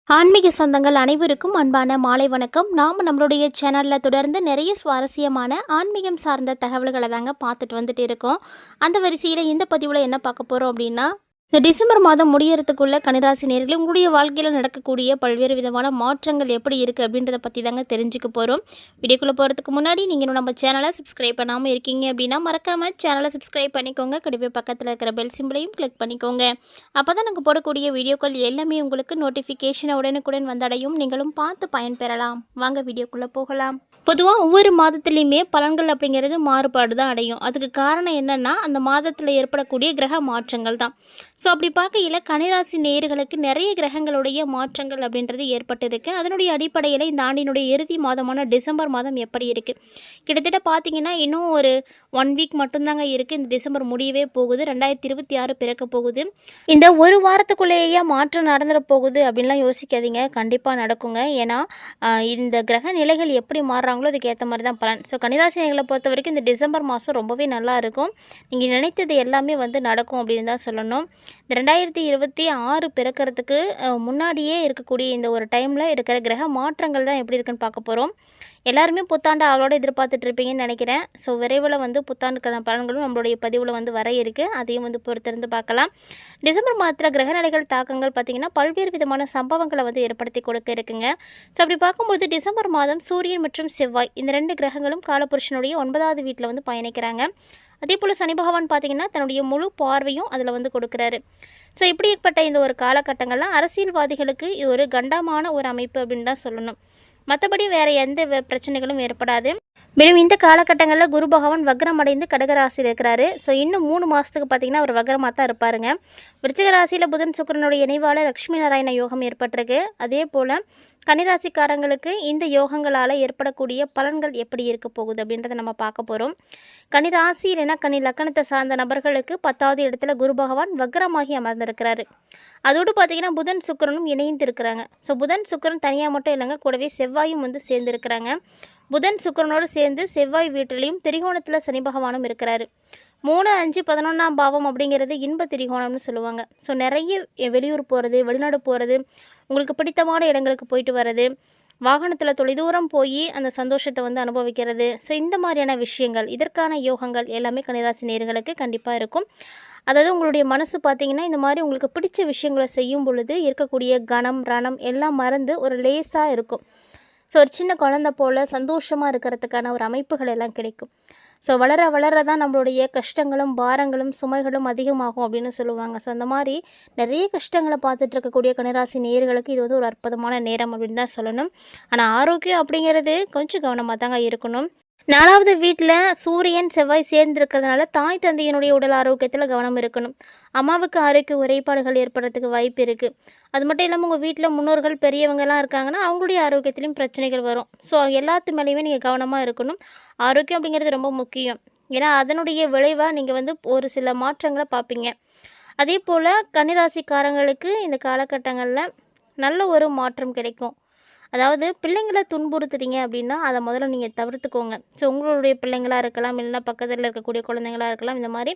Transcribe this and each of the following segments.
ஆன்மீக சொந்தங்கள் அனைவருக்கும் அன்பான மாலை வணக்கம். நாம் நம்மளுடைய சேனலில் தொடர்ந்து நிறைய சுவாரஸ்யமான ஆன்மீகம் சார்ந்த தகவல்களை தாங்க பார்த்துட்டு வந்துட்டு இருக்கோம். அந்த வரிசையில் இந்த பதிவில் என்ன பார்க்க போகிறோம் அப்படின்னா, இந்த டிசம்பர் மாதம் முடியறதுக்குள்ள கன்னிராசி நேயர்களே உங்களுடைய வாழ்க்கையில் நடக்கக்கூடிய பல்வேறு விதமான மாற்றங்கள் எப்படி இருக்குது அப்படின்றத பற்றி தாங்க தெரிஞ்சுக்க போகிறோம். வீடியோக்குள்ளே போகிறதுக்கு முன்னாடி நீங்கள் நம்ம சேனலை சப்ஸ்கிரைப் பண்ணாமல் இருக்கீங்க அப்படின்னா மறக்காமல் சேனலை சப்ஸ்கிரைப் பண்ணிக்கோங்க. கண்டிப்பாக பக்கத்தில் இருக்கிற பெல் சிம்பிளையும் கிளிக் பண்ணிக்கோங்க. அப்போ தான் நாங்கள் போடக்கூடிய வீடியோக்கள் எல்லாமே உங்களுக்கு நோட்டிஃபிகேஷனை உடனுக்குடன் வந்தடையும். நீங்களும் பார்த்து பயன்பெறலாம். வாங்க வீடியோக்குள்ளே போகலாம். பொதுவாக ஒவ்வொரு மாதத்துலேயுமே பலன்கள் அப்படிங்கிறது மாறுபாடு தான் அடையும். அதுக்கு காரணம் என்னென்னா அந்த மாதத்தில் ஏற்படக்கூடிய கிரக மாற்றங்கள் தான். ஸோ அப்படி பார்க்கையில் கன்னிராசி நேயர்களுக்கு நிறைய கிரகங்களுடைய மாற்றங்கள் அப்படின்றது ஏற்பட்டிருக்கு. அதனுடைய அடிப்படையில் இந்த ஆண்டினுடைய இறுதி மாதமான டிசம்பர் மாதம் எப்படி இருக்குது, கிட்டத்தட்ட பார்த்தீங்கன்னா இன்னும் ஒரு 1 வீக் மட்டும்தாங்க இருக்குது. இந்த டிசம்பர் முடியவே போகுது. 2026 பிறக்க போகுது. இந்த ஒரு வாரத்துக்குள்ளேயே மாற்றம் நடந்துட போகுது அப்படின்லாம் யோசிக்காதீங்க. கண்டிப்பாக நடக்குங்க. ஏன்னா இந்த கிரக நிலைகள் எப்படி மாறுறாங்களோ அதுக்கு ஏற்ற மாதிரி தான் பலன். ஸோ கன்னிராசி நேயர்களை பொறுத்த வரைக்கும் இந்த டிசம்பர் மாதம் ரொம்பவே நல்லா இருக்கும். நீங்கள் நினைத்தது எல்லாமே நடக்கும் அப்படின்னு தான் சொல்லணும். இந்த 2026 பிறக்கிறதுக்கு முன்னாடியே இருக்கக்கூடிய இந்த ஒரு டைமில் இருக்கிற கிரக மாற்றங்கள் தான் எப்படி இருக்குன்னு பார்க்க போகிறோம். எல்லாருமே புத்தாண்டு அவளோட எதிர்பார்த்துட்டு இருப்பீங்கன்னு நினைக்கிறேன். ஸோ விரைவில் புத்தாண்டுக்கான பலன்களும் நம்மளுடைய பதிவில் வர இருக்குது. அதையும் பொறுத்திருந்து பார்க்கலாம். டிசம்பர் மாதத்தில் கிரகநிலைகள் தாக்கங்கள் பார்த்திங்கன்னா பல்வேறு விதமான சம்பவங்களை ஏற்படுத்தி கொடுக்க இருக்குங்க. ஸோ அப்படி பார்க்கும்போது டிசம்பர் மாதம் சூரியன் மற்றும் செவ்வாய் இந்த 2 கிரகங்களும் காலபுருஷனுடைய 9வது வீட்டில் பயணிக்கிறாங்க. அதே போல் சனி பகவான் பார்த்திங்கன்னா தன்னுடைய முழு பார்வையும் அதில் கொடுக்குறாரு. ஸோ இப்படிப்பட்ட இந்த ஒரு காலகட்டங்கள்லாம் அரசியல்வாதிகளுக்கு இது ஒரு கண்டமான ஒரு அமைப்பு அப்படின்னு தான் சொல்லணும். மற்றபடி வேறு எந்த பிரச்சனைகளும் ஏற்படாது. மேலும் இந்த காலகட்டங்களில் குரு பகவான் வக்ரம் அடைந்து கடகராசியில் இருக்கிறாரு. ஸோ இன்னும் 3 மாதத்துக்கு பார்த்திங்கன்னா அவர் வக்ரமாக தான் இருப்பாருங்க. விருச்சிக ராசியில் புதன் சுக்கிரனுடைய இணைவால் லக்ஷ்மி நாராயண யோகம் ஏற்பட்டிருக்கு. அதே போல் கன்னிராசிக்காரங்களுக்கு இந்த யோகங்களால் ஏற்படக்கூடிய பலன்கள் எப்படி இருக்க போகுது அப்படின்றத நம்ம பார்க்க போகிறோம். கன்னிராசி இல்லைன்னா கன்னி லக்கணத்தை சார்ந்த நபர்களுக்கு 10வது இடத்துல குரு பகவான் வக்ரமாகி அமர்ந்திருக்கிறாரு. அதோடு பார்த்திங்கன்னா புதன் சுக்கிரனும் இணைந்து இருக்கிறாங்க. ஸோ புதன் சுக்கிரன் தனியாக மட்டும் இல்லைங்க, கூடவே செவ்வாயும் சேர்ந்துருக்கிறாங்க. புதன் சுக்கிரனோடு சேர்ந்து செவ்வாய் வீட்டிலையும் திரிகோணத்தில் சனி பகவானும் இருக்கிறாரு. 3, 5, 11ஆம் பாவம் அப்படிங்கிறது இன்ப திரிகோணம்னு சொல்லுவாங்க. ஸோ நிறைய வெளியூர் போகிறது, வெளிநாடு போகிறது, உங்களுக்கு பிடித்தமான இடங்களுக்கு போயிட்டு வர்றது, வாகனத்தில் தொலைதூரம் போய் அந்த சந்தோஷத்தை அனுபவிக்கிறது. ஸோ இந்த மாதிரியான விஷயங்கள், இதற்கான யோகங்கள் எல்லாமே கன்னிராசி நேயர்களுக்கு கண்டிப்பாக இருக்கும். அதாவது உங்களுடைய மனசு பார்த்திங்கன்னா இந்த மாதிரி உங்களுக்கு பிடிச்ச விஷயங்களை செய்யும் பொழுது இருக்கக்கூடிய கணம் ரணம் எல்லாம் மறந்து ஒரு லேசாக இருக்கும். ஸோ ஒரு சின்ன குழந்தை போல் சந்தோஷமாக இருக்கிறதுக்கான ஒரு அமைப்புகள் எல்லாம் கிடைக்கும். ஸோ வளர வளர தான் நம்மளுடைய கஷ்டங்களும் பாரங்களும் சுமைகளும் அதிகமாகும் அப்படின்னு சொல்லுவாங்க. ஸோ அந்த மாதிரி நிறைய கஷ்டங்களை பார்த்துட்டு இருக்கக்கூடிய கன்னிராசி நேயர்களுக்கு இது ஒரு அற்புதமான நேரம் அப்படின்னு தான் சொல்லணும். ஆனால் ஆரோக்கியம் அப்படிங்கிறது கொஞ்சம் கவனமாக தாங்க இருக்கணும். 4வது வீட்டில் சூரியன் செவ்வாய் சேர்ந்துருக்கிறதுனால தாய் தந்தையினுடைய உடல் ஆரோக்கியத்தில் கவனம் இருக்கணும். அம்மாவுக்கு ஆரோக்கிய குறைபாடுகள் ஏற்படுறதுக்கு வாய்ப்பு இருக்குது. அது மட்டும் இல்லாமல் உங்கள் வீட்டில் முன்னோர்கள் பெரியவங்கலாம் இருக்காங்கன்னா அவங்களுடைய ஆரோக்கியத்திலையும் பிரச்சனைகள் வரும். ஸோ எல்லாத்து மேலேயுமே நீங்கள் கவனமாக இருக்கணும். ஆரோக்கியம் அப்படிங்கிறது ரொம்ப முக்கியம். ஏன்னா அதனுடைய விளைவாக நீங்கள் ஒரு சில மாற்றங்களை பார்ப்பீங்க. அதே போல் கன்னிராசிக்காரங்களுக்கு இந்த காலகட்டங்களில் நல்ல ஒரு மாற்றம் கிடைக்கும். அதாவது பிள்ளைங்களை துன்புறுத்துறீங்க அப்படின்னா அதை முதல்ல நீங்கள் தவிர்த்துக்கோங்க. ஸோ உங்களுடைய பிள்ளைங்களாக இருக்கலாம், இல்லைன்னா பக்கத்தில் இருக்கக்கூடிய குழந்தைங்களாக இருக்கலாம். இந்த மாதிரி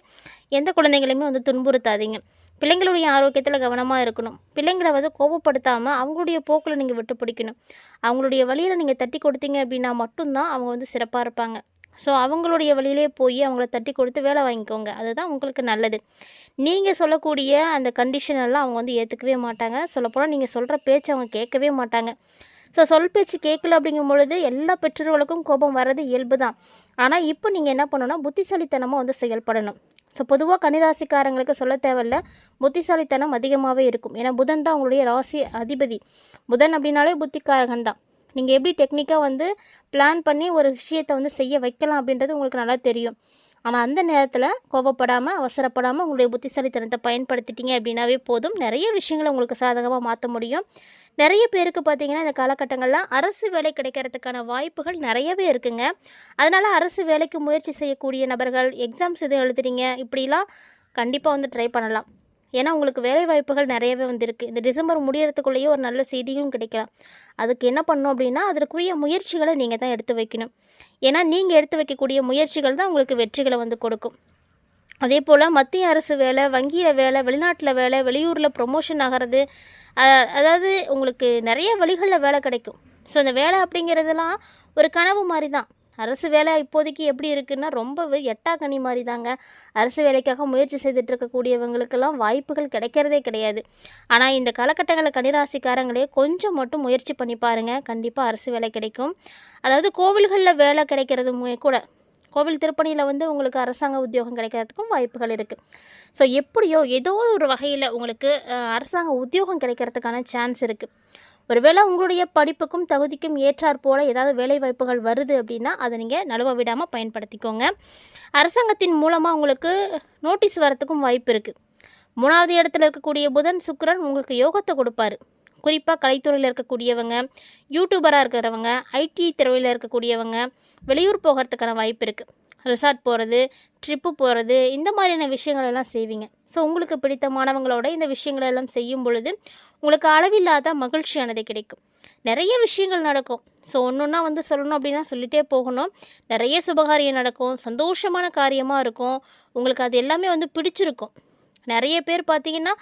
எந்த குழந்தைங்களையுமே துன்புறுத்தாதீங்க. பிள்ளைங்களுடைய ஆரோக்கியத்தில் கவனமாக இருக்கணும். பிள்ளைங்களை கோபப்படுத்தாமல் அவங்களுடைய போக்கில் நீங்கள் விட்டு பிடிக்கணும். அவங்களுடைய வழியில் நீங்கள் தட்டி கொடுத்தீங்க அப்படின்னா மட்டும்தான் அவங்க சிறப்பாக இருப்பாங்க. ஸோ அவங்களுடைய வழியிலே போய் அவங்கள தட்டி கொடுத்து வேலை வாங்கிக்கோங்க. அதுதான் உங்களுக்கு நல்லது. நீங்கள் சொல்லக்கூடிய அந்த கண்டிஷன் எல்லாம் அவங்க ஏற்றுக்கவே மாட்டாங்க. சொல்லப்போனால் நீங்கள் சொல்கிற பேச்சு அவங்க கேட்கவே மாட்டாங்க. ஸோ சொல் பேச்சு கேட்கல அப்படிங்கும் பொழுது எல்லா பெற்றோர்களுக்கும் கோபம் வர்றது இயல்பு தான். ஆனால் இப்போ நீங்கள் என்ன பண்ணணும்னா புத்திசாலித்தனமாக செயல்படணும். ஸோ பொதுவாக கன்னிராசிக்காரங்களுக்கு சொல்ல தேவையில்ல, புத்திசாலித்தனம் அதிகமாகவே இருக்கும். ஏன்னா புதன் தான் அவங்களுடைய ராசி அதிபதி. புதன் அப்படின்னாலே புத்திக்காரகன் தான். நீங்கள் எப்படி டெக்னிக்காக பிளான் பண்ணி ஒரு விஷயத்தை செய்ய வைக்கலாம் அப்படின்றது உங்களுக்கு நல்லா தெரியும். ஆனால் அந்த நேரத்தில் கோவப்படாமல் அவசரப்படாமல் உங்களுடைய புத்திசாலித்தனத்தை பயன்படுத்திட்டீங்க அப்படின்னாவே போதும். நிறைய விஷயங்களை உங்களுக்கு சாதகமாக மாற்ற முடியும். நிறைய பேருக்கு பார்த்திங்கன்னா இந்த காலகட்டங்களில் அரசு வேலை கிடைக்கிறதுக்கான வாய்ப்புகள் நிறையவே இருக்குங்க. அதனால் அரசு வேலைக்கு முயற்சி செய்யக்கூடிய நபர்கள், எக்ஸாம்ஸ் எதுவும் எழுதுறீங்க, இப்படிலாம் கண்டிப்பாக ட்ரை பண்ணலாம். ஏன்னா உங்களுக்கு வேலை வாய்ப்புகள் நிறையவே இருக்குது. இந்த டிசம்பர் முடியறதுக்குள்ளேயே ஒரு நல்ல செய்தியும் கிடைக்கலாம். அதுக்கு என்ன பண்ணணும் அப்படின்னா அதற்குரிய முயற்சிகளை நீங்கள் தான் எடுத்து வைக்கணும். ஏன்னா நீங்கள் எடுத்து வைக்கக்கூடிய முயற்சிகள் தான் உங்களுக்கு வெற்றிகளை கொடுக்கும். அதே போல் மத்திய அரசு வேலை, வங்கியில் வேலை, வெளிநாட்டில் வேலை, வெளியூரில் ப்ரொமோஷன் ஆகிறது, அதாவது உங்களுக்கு நிறைய வழிகளில் வேலை கிடைக்கும். ஸோ இந்த வேலை அப்படிங்கிறதெல்லாம் ஒரு கனவு மாதிரி தான். அரசு வேலை இப்போதைக்கு எப்படி இருக்குன்னா ரொம்பவே எட்டாக்கனி மாதிரி தாங்க. அரசு வேலைக்காக முயற்சி செய்துட்டு இருக்கக்கூடியவங்களுக்கெல்லாம் வாய்ப்புகள் கிடைக்கிறதே கிடையாது. ஆனால் இந்த காலகட்டங்களில் கன்னிராசிக்காரங்களே கொஞ்சம் மட்டும் முயற்சி பண்ணி பாருங்கள், கண்டிப்பாக அரசு வேலை கிடைக்கும். அதாவது கோவில்களில் வேலை கிடைக்கிறது கூட, கோவில் திருப்பணியில் வந்து உங்களுக்கு அரசாங்க உத்தியோகம் கிடைக்கிறதுக்கும் வாய்ப்புகள் இருக்குது. ஸோ எப்படியோ ஏதோ ஒரு வகையில் உங்களுக்கு அரசாங்க உத்தியோகம் கிடைக்கிறதுக்கான சான்ஸ் இருக்குது. ஒருவேளை உங்களுடைய படிப்புக்கும் தகுதிக்கும் ஏற்றாற் போல் ஏதாவது வேலை வாய்ப்புகள் வருது அப்படின்னா அதை நீங்கள் நழுவ விடாமல் பயன்படுத்திக்கோங்க. அரசாங்கத்தின் மூலமாக உங்களுக்கு நோட்டீஸ் வரத்துக்கும் வாய்ப்பு இருக்குது. 3வது இடத்துல இருக்கக்கூடிய புதன் சுக்கிரன் உங்களுக்கு யோகத்தை கொடுப்பாரு. குறிப்பாக கலைத்துறையில் இருக்கக்கூடியவங்க, யூடியூபராக இருக்கிறவங்க, ஐடி துறையில் இருக்கக்கூடியவங்க வெளியூர் போகிறதுக்கான வாய்ப்பு இருக்குது. ரிசார்ட் போகிறது, ட்ரிப்பு போகிறது, இந்த மாதிரியான விஷயங்கள் எல்லாம் செய்வீங்க. ஸோ உங்களுக்கு பிடித்தமானவங்களோட இந்த விஷயங்களை எல்லாம் செய்யும் பொழுது உங்களுக்கு அளவில்லாத மகிழ்ச்சியானது கிடைக்கும். நிறைய விஷயங்கள் நடக்கும். ஸோ ஒன்றா வந்து சொல்லணும் அப்படின்னா சொல்லிகிட்டே போகணும். நிறைய சுபகாரியம் நடக்கும், சந்தோஷமான காரியமாக இருக்கும். உங்களுக்கு அது எல்லாமே வந்து பிடிச்சிருக்கும். நிறைய பேர் பார்த்தீங்கன்னா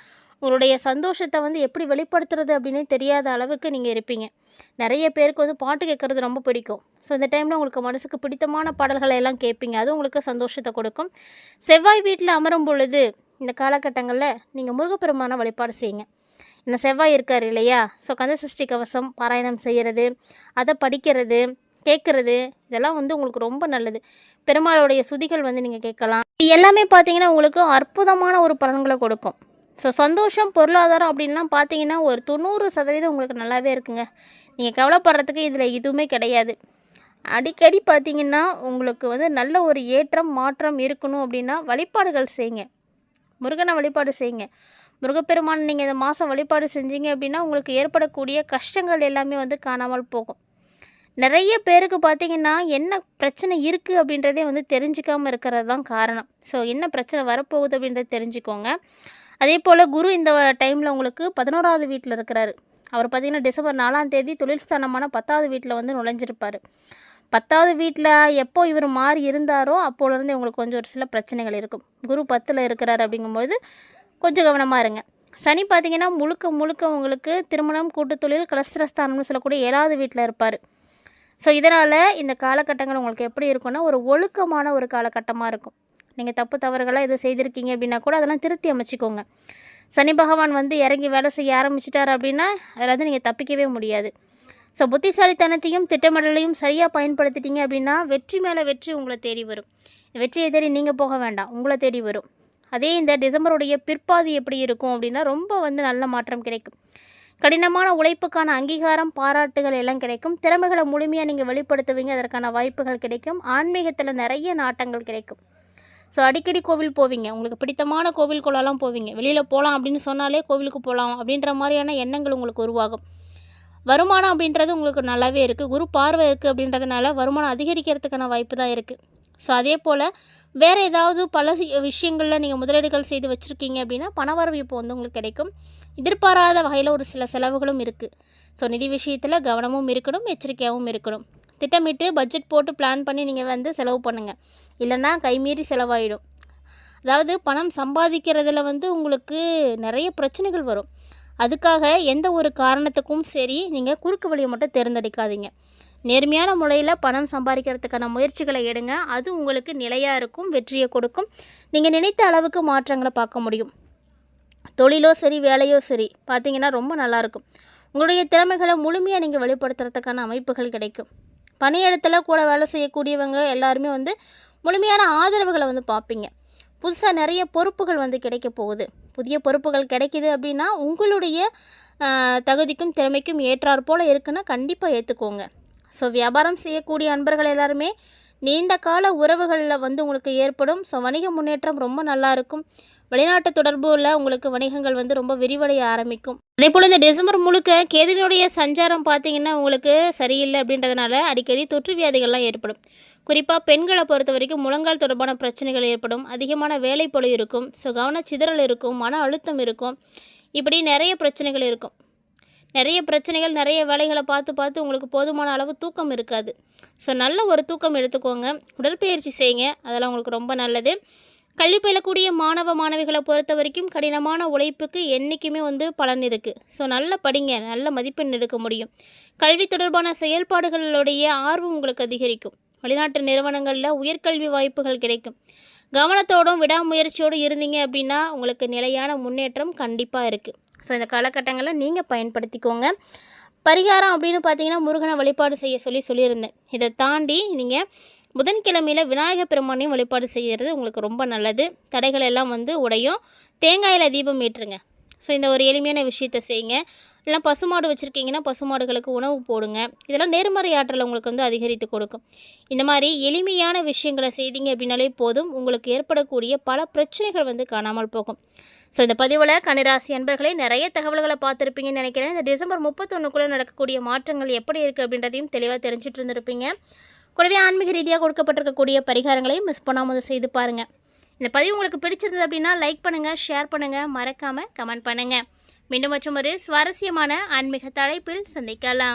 உங்களுடைய சந்தோஷத்தை வந்து எப்படி வெளிப்படுத்துறது அப்படின்னே தெரியாத அளவுக்கு நீங்கள் இருப்பீங்க. நிறைய பேருக்கு வந்து பாட்டு கேட்குறது ரொம்ப பிடிக்கும். ஸோ இந்த டைமில் உங்களுக்கு மனசுக்கு பிடித்தமான பாடல்களை எல்லாம் கேட்பீங்க. அது உங்களுக்கு சந்தோஷத்தை கொடுக்கும். செவ்வாய் வீட்டில் அமரும் பொழுது இந்த காலகட்டங்களில் நீங்கள் முருகப்பெருமான வழிபாடு செய்யுங்க. இந்த செவ்வாய் இருக்கார் இல்லையா? ஸோ கந்த சஷ்டி கவசம் பாராயணம் செய்கிறது, அதை படிக்கிறது, கேட்குறது, இதெல்லாம் வந்து உங்களுக்கு ரொம்ப நல்லது. பெருமாளுடைய சுதிகள் வந்து நீங்கள் கேட்கலாம். இது எல்லாமே பார்த்தீங்கன்னா உங்களுக்கு அற்புதமான ஒரு பலன்களை கொடுக்கும். ஸோ சந்தோஷம், பொருளாதாரம் அப்படின்லாம் பார்த்தீங்கன்னா ஒரு 90% உங்களுக்கு நல்லாவே இருக்குங்க. நீங்கள் கவலைப்படுறதுக்கு இதில் எதுவுமே கிடையாது. அடிக்கடி பார்த்தீங்கன்னா உங்களுக்கு வந்து நல்ல ஒரு ஏற்றம் மாற்றம் இருக்கணும் அப்படின்னா வழிபாடுகள் செய்யுங்க. முருகனை வழிபாடு செய்யுங்க. முருகப்பெருமான் நீங்கள் இந்த மாதம் வழிபாடு செஞ்சீங்க அப்படின்னா உங்களுக்கு ஏற்படக்கூடிய கஷ்டங்கள் எல்லாமே வந்து காணாமல் போகும். நிறைய பேருக்கு பார்த்தீங்கன்னா என்ன பிரச்சனை இருக்குது அப்படின்றதே வந்து தெரிஞ்சிக்காமல் இருக்கிறது தான் காரணம். ஸோ என்ன பிரச்சனை வரப்போகுது அப்படின்றத தெரிஞ்சுக்கோங்க. அதே போல் குரு இந்த டைமில் உங்களுக்கு 11வது வீட்டில் இருக்கிறாரு. அவர் பார்த்திங்கன்னா டிசம்பர் 4ஆம் தேதி தொழில் ஸ்தானமான 10வது வீட்டில் வந்து நுழைஞ்சிருப்பார். 10வது வீட்டில் எப்போ இவர் மாறி இருந்தாரோ அப்போலேருந்து உங்களுக்கு கொஞ்சம் ஒரு சில பிரச்சனைகள் இருக்கும். குரு 10ல் இருக்கிறார் அப்படிங்கும்போது கொஞ்சம் கவனமாக இருங்க. சனி பார்த்திங்கன்னா முழுக்க உங்களுக்கு திருமணம், கூட்டுத்தொழில், கலஸ்திரஸ்தானம்னு சொல்லக்கூடிய 7வது வீட்டில் இருப்பார். ஸோ இதனால் இந்த காலகட்டங்கள் உங்களுக்கு எப்படி இருக்குன்னா ஒரு ஒழுக்கமான ஒரு காலகட்டமாக இருக்கும். நீங்கள் தப்பு தவறுகளாக எதுவும் செய்திருக்கீங்க அப்படின்னா கூட அதெல்லாம் திருத்தி அமைச்சிக்கோங்க. சனி பகவான் வந்து இறங்கி வேலை செய்ய ஆரம்பிச்சிட்டார் அப்படின்னா அதில் வந்து நீங்கள் தப்பிக்கவே முடியாது. ஸோ புத்திசாலித்தனத்தையும் திட்டமிடலையும் சரியாக பயன்படுத்திட்டீங்க அப்படின்னா வெற்றி மேலே வெற்றி உங்களை தேடி வரும். வெற்றியை தேடி நீங்கள் போக வேண்டாம், உங்களை தேடி வரும். அதே இந்த டிசம்பருடைய பிற்பாதி எப்படி இருக்கும் அப்படின்னா ரொம்ப வந்து நல்ல மாற்றம் கிடைக்கும். கடினமான உழைப்புக்கான அங்கீகாரம், பாராட்டுகள் எல்லாம் கிடைக்கும். திறமைகளை முழுமையாக நீங்கள் வெளிப்படுத்துவீங்க, அதற்கான வாய்ப்புகள் கிடைக்கும். ஆன்மீகத்தில் நிறைய நாட்டங்கள் கிடைக்கும். ஸோ அடிக்கடி கோவில் போவீங்க, உங்களுக்கு பிடித்தமான கோவிலுக்குள்ளெல்லாம் போவீங்க. வெளியில் போகலாம் அப்படின்னு சொன்னாலே கோவிலுக்கு போகலாம் அப்படின்ற மாதிரியான எண்ணங்கள் உங்களுக்கு உருவாகும். வருமானம் அப்படின்றது உங்களுக்கு நல்லாவே இருக்குது. குரு பார்வை இருக்குது அப்படின்றதுனால வருமானம் அதிகரிக்கிறதுக்கான வாய்ப்பு தான் இருக்குது. ஸோ அதே போல் வேறு ஏதாவது பல விஷயங்களில் நீங்கள் முதலீடுகள் செய்து வச்சுருக்கீங்க அப்படின்னா பணவரவு இப்போ வந்து உங்களுக்கு கிடைக்கும். எதிர்பாராத வகையில் ஒரு சில செலவுகளும் இருக்குது. ஸோ நிதி விஷயத்தில் கவனமும் இருக்கணும், எச்சரிக்கையாகவும் இருக்கணும். திட்டமிட்டு பட்ஜெட் போட்டு பிளான் பண்ணி நீங்கள் வந்து செலவு பண்ணுங்கள். இல்லைன்னா கைமீறி செலவாயிடும். அதாவது பணம் சம்பாதிக்கிறதுல வந்து உங்களுக்கு நிறைய பிரச்சனைகள் வரும். அதுக்காக எந்த ஒரு காரணத்துக்கும் சரி நீங்கள் குறுக்கு வழியை மட்டும் தேர்ந்தெடுக்காதீங்க. நேர்மையான முறையில் பணம் சம்பாதிக்கிறதுக்கான முயற்சிகளை எடுங்க. அது உங்களுக்கு நிலையாக இருக்கும், வெற்றியை கொடுக்கும். நீங்கள் நினைத்த அளவுக்கு மாற்றங்களை பார்க்க முடியும். தொழிலோ சரி வேலையோ சரி பார்த்தீங்கன்னா ரொம்ப நல்லாயிருக்கும். உங்களுடைய திறமைகளை முழுமையாக நீங்கள் வெளிப்படுத்துறதுக்கான அமைப்புகள் கிடைக்கும். பணியிடத்தில் கூட வேலை செய்யக்கூடியவங்க எல்லாருமே வந்து முழுமையான ஆதரவுகளை வந்து பார்ப்பீங்க. புதுசாக நிறைய பொறுப்புகள் வந்து கிடைக்க போகுது. புதிய பொறுப்புகள் கிடைக்கிது அப்படின்னா உங்களுடைய தகுதிக்கும் திறமைக்கும் ஏற்றாற் போல் இருக்குன்னா கண்டிப்பாக ஏற்றுக்கோங்க. ஸோ வியாபாரம் செய்யக்கூடிய அன்பர்கள் எல்லாருமே நீண்ட கால உறவுகளில் வந்து உங்களுக்கு ஏற்படும். ஸோ வணிக முன்னேற்றம் ரொம்ப நல்லாயிருக்கும். வெளிநாட்டு தொடர்புள்ள உங்களுக்கு வணிகங்கள் வந்து ரொம்ப விரிவடைய ஆரம்பிக்கும். அதே போல் இந்த டிசம்பர் முழுக்க கேதுவினுடைய சஞ்சாரம் பார்த்திங்கன்னா உங்களுக்கு சரியில்லை அப்படின்றதுனால அடிக்கடி தொற்று வியாதிகள்லாம் ஏற்படும். குறிப்பாக பெண்களை பொறுத்த வரைக்கும் முழங்கால் தொடர்பான பிரச்சனைகள் ஏற்படும். அதிகமான வேலைப்பளு இருக்கும். ஸோ கவனச்சிதறல் இருக்கும், மன அழுத்தம் இருக்கும். இப்படி நிறைய பிரச்சனைகள் இருக்கும். நிறைய பிரச்சனைகள், நிறைய வேலைகளை பார்த்து உங்களுக்கு போதுமான அளவு தூக்கம் இருக்காது. ஸோ நல்ல ஒரு தூக்கம் எடுத்துக்கோங்க. உடற்பயிற்சி செய்யுங்க, அதெல்லாம் உங்களுக்கு ரொம்ப நல்லது. கல்வி பயிலக்கூடிய மாணவ மாணவிகளை பொறுத்த வரைக்கும் கடினமான உழைப்புக்கு என்றைக்குமே பலன் இருக்குது. ஸோ நல்லா படிங்க, நல்ல மதிப்பெண் எடுக்க முடியும். கல்வி தொடர்பான செயல்பாடுகளுடைய ஆர்வம் உங்களுக்கு அதிகரிக்கும். வெளிநாட்டு நிறுவனங்களில் உயர்கல்வி வாய்ப்புகள் கிடைக்கும். கவனத்தோடும் விடாமுயற்சியோடு இருந்தீங்க அப்படின்னா உங்களுக்கு நிலையான முன்னேற்றம் கண்டிப்பாக இருக்குது. ஸோ இந்த காலகட்டங்களில் நீங்கள் பயன்படுத்திக்கோங்க. பரிகாரம் அப்படின்னு பார்த்தீங்கன்னா முருகனை வழிபாடு செய்ய சொல்லியிருந்தேன். இதை தாண்டி நீங்கள் புதன்கிழமையில் விநாயகர் பெருமானையும் வழிபாடு செய்கிறது உங்களுக்கு ரொம்ப நல்லது. தடைகள் எல்லாம் உடையும். தேங்காயில் தீபம் ஏற்றுங்க. ஸோ இந்த ஒரு எளிமையான விஷயத்தை செய்யுங்க. இல்லை பசுமாடு வச்சுருக்கீங்கன்னா பசுமாடுகளுக்கு உணவு போடுங்க. இதெல்லாம் நேர்மறை ஆற்றல் உங்களுக்கு அதிகரித்து கொடுக்கும். இந்த மாதிரி எளிமையான விஷயங்களை செய்தீங்க அப்படின்னாலே போதும், உங்களுக்கு ஏற்படக்கூடிய பல பிரச்சனைகள் காணாமல் போகும். ஸோ இந்த பதிவில் கன்னிராசி அன்பர்களே நிறைய தகவல்களை பார்த்துருப்பீங்கன்னு நினைக்கிறேன். இந்த டிசம்பர் 31க்குள்ளே நடக்கக்கூடிய மாற்றங்கள் எப்படி இருக்குது அப்படின்றதையும் தெளிவாக தெரிஞ்சுட்டு இருந்திருப்பீங்க. கூடவே ஆன்மீக ரீதியாக கொடுக்கப்பட்டிருக்கக்கூடிய பரிகாரங்களையும் மிஸ் பண்ணாமல் செய்து பாருங்கள். இந்த பதிவு உங்களுக்கு பிடிச்சிருந்தது அப்படின்னா லைக் பண்ணுங்கள், ஷேர் பண்ணுங்கள், மறக்காமல் கமெண்ட் பண்ணுங்கள். மீண்டும் மற்றும் ஒரு சுவாரஸ்யமான ஆன்மீக தலைப்பில் சந்திக்கலாம்.